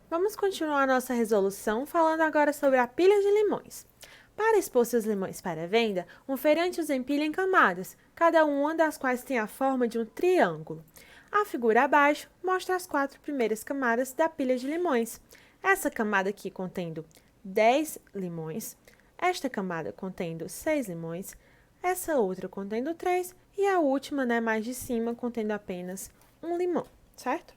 Vamos continuar a nossa resolução falando agora sobre a pilha de limões. Para expor seus limões para venda, um feirante os empilha em camadas, cada uma das quais tem a forma de um triângulo. A figura abaixo mostra as 4 primeiras camadas da pilha de limões. Essa camada aqui contendo 10 limões, esta camada contendo 6 limões, essa outra contendo 3 e a última, mais de cima, contendo apenas um limão, certo?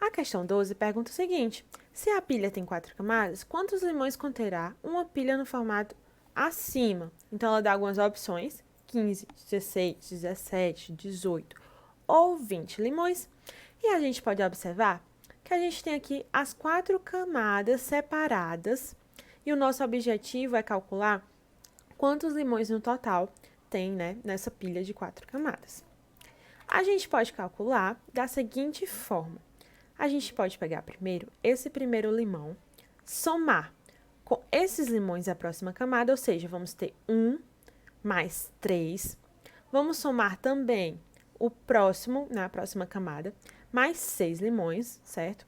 A questão 12 pergunta o seguinte: se a pilha tem 4 camadas, quantos limões conterá uma pilha no formato acima? Então, ela dá algumas opções: 15, 16, 17, 18 ou 20 limões. E a gente pode observar que a gente tem aqui as 4 camadas separadas e o nosso objetivo é calcular quantos limões no total tem, nessa pilha de 4 camadas. A gente pode calcular da seguinte forma: a gente pode pegar primeiro esse primeiro limão, somar com esses limões a próxima camada, ou seja, vamos ter 1 mais 3. Vamos somar também o próximo, na próxima camada, mais 6 limões, certo?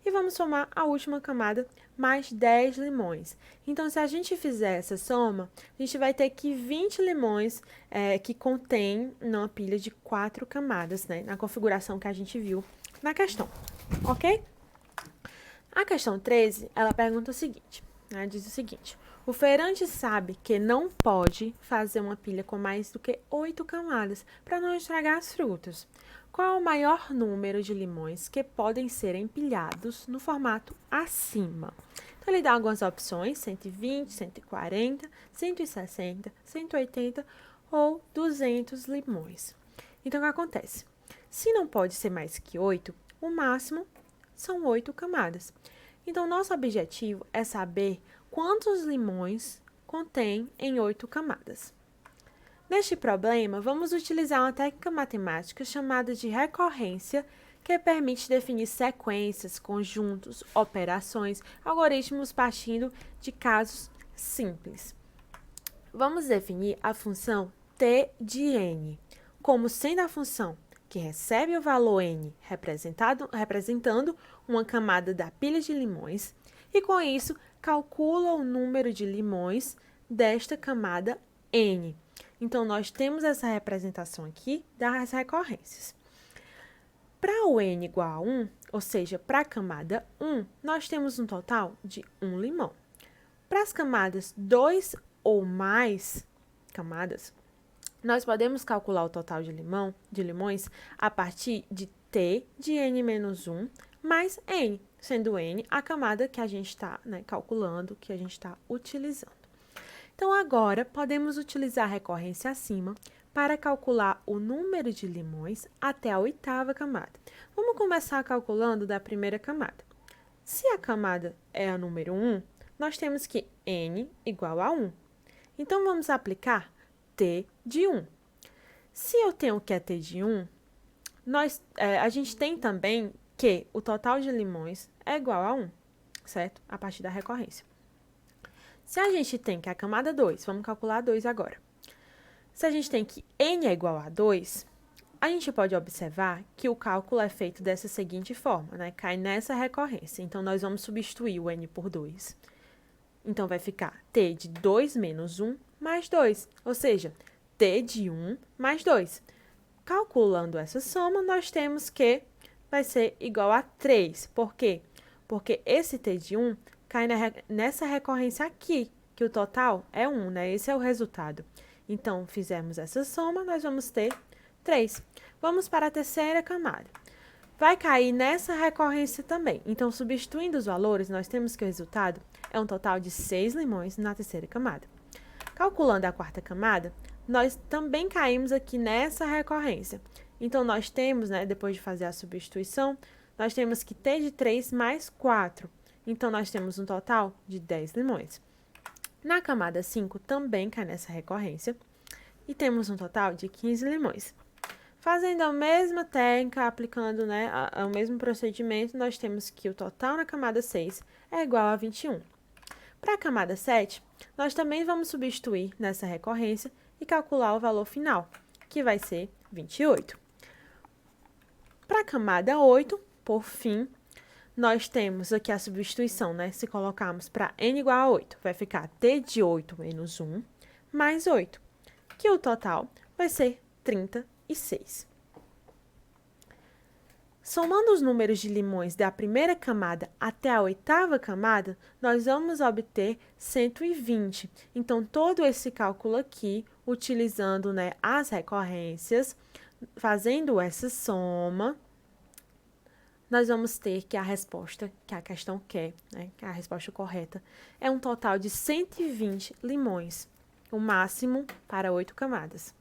E vamos somar a última camada, mais 10 limões. Então, se a gente fizer essa soma, a gente vai ter que 20 limões que contém uma pilha de 4 camadas, na configuração que a gente viu na questão, ok? A questão 13, ela pergunta o seguinte, diz o seguinte: o feirante sabe que não pode fazer uma pilha com mais do que 8 camadas para não estragar as frutas. Qual é o maior número de limões que podem ser empilhados no formato acima? Então, ele dá algumas opções: 120, 140, 160, 180 ou 200 limões. Então, o que acontece? Se não pode ser mais que 8, o máximo são 8 camadas. Então, nosso objetivo é saber quantos limões contém em 8 camadas. Neste problema, vamos utilizar uma técnica matemática chamada de recorrência, que permite definir sequências, conjuntos, operações, algoritmos partindo de casos simples. Vamos definir a função t de n como sendo a função que recebe o valor n representando uma camada da pilha de limões e, com isso, calcula o número de limões desta camada n. Então, nós temos essa representação aqui das recorrências. Para o n igual a 1, ou seja, para a camada 1, nós temos um total de 1 limão. Para as camadas 2 ou mais camadas, nós podemos calcular o total de limões a partir de t de n menos 1 mais n, sendo n a camada que a gente está calculando, que a gente está utilizando. Então, agora, podemos utilizar a recorrência acima para calcular o número de limões até a 8ª camada. Vamos começar calculando da primeira camada. Se a camada é a número 1, nós temos que n igual a 1. Então, vamos aplicar t de 1. Se eu tenho que é t de 1, a gente tem também que o total de limões é igual a 1, certo? A partir da recorrência. Se a gente tem que a camada 2, vamos calcular 2 agora. Se a gente tem que n é igual a 2, a gente pode observar que o cálculo é feito dessa seguinte forma, cai nessa recorrência. Então, nós vamos substituir o n por 2. Então, vai ficar t de 2 menos 1 mais 2, ou seja, t de 1 mais 2. Calculando essa soma, nós temos que vai ser igual a 3. Por quê? Porque esse t de 1 cai nessa recorrência aqui, que o total é 1, Esse é o resultado. Então, fizemos essa soma, nós vamos ter 3. Vamos para a terceira camada. Vai cair nessa recorrência também. Então, substituindo os valores, nós temos que o resultado é um total de 6 limões na terceira camada. Calculando a 4ª camada, nós também caímos aqui nessa recorrência. Então, nós temos, depois de fazer a substituição, nós temos que t de 3 mais 4. Então, nós temos um total de 10 limões. Na camada 5, também cai nessa recorrência. E temos um total de 15 limões. Fazendo a mesma técnica, aplicando o mesmo procedimento, nós temos que o total na camada 6 é igual a 21. Para a camada 7, nós também vamos substituir nessa recorrência e calcular o valor final, que vai ser 28. Para a camada 8, por fim, nós temos aqui a substituição, né? Se colocarmos para n igual a 8, vai ficar t de 8 menos 1 mais 8, que o total vai ser 36. Somando os números de limões da primeira camada até a oitava camada, nós vamos obter 120. Então, todo esse cálculo aqui, utilizando, né, as recorrências, fazendo essa soma, nós vamos ter que a resposta que a questão quer, né, que a resposta correta, é um total de 120 limões, o máximo para 8 camadas.